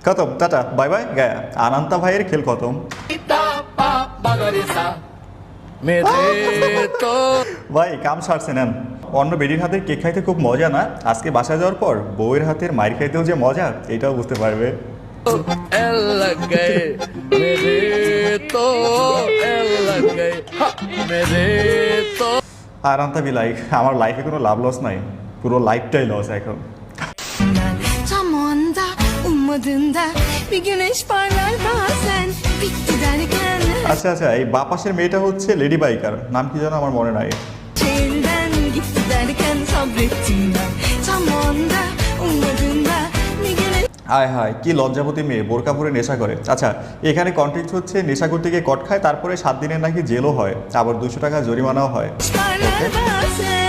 খতম, tata bye bye Gaya. Ananta ভাইয়ের খেল খতম। ভাই কাম সারছে নেন। অন্য বেডির হাতের কেক খাইতে খুব মজা না, আজকে বাসায় যাওয়ার পর বউয়ের হাতের মায়ের খাইতেও যে মজা এটাও বুঝতে পারবে। আর আন্তা বি লাইক, আমার লাইফে কোনো লাভ লস নাই, পুরো লাইফটাই লস এখন। Tam o anda ummadığında bir güneş parlar bazen bitti derken আচ্ছা আচ্ছা, এই বাপাসের মেয়েটা হচ্ছে লেডি বাইকার, নাম কি জানো আমার মনে নাই। elden gitti derken sabrettim ben tam o anda ummadığında bir güneş আয় হায় কি লজ্জাবতী মেয়ে, বোরকা পরে নেশা করে। আচ্ছা এখানে কন্টেক্ট হচ্ছে নেশা করতে গিয়ে কট খায়, তারপরে 7 দিনের নাকি জেলও হয়, আবার 200 টাকা জরিমানাও হয়। parlar bazen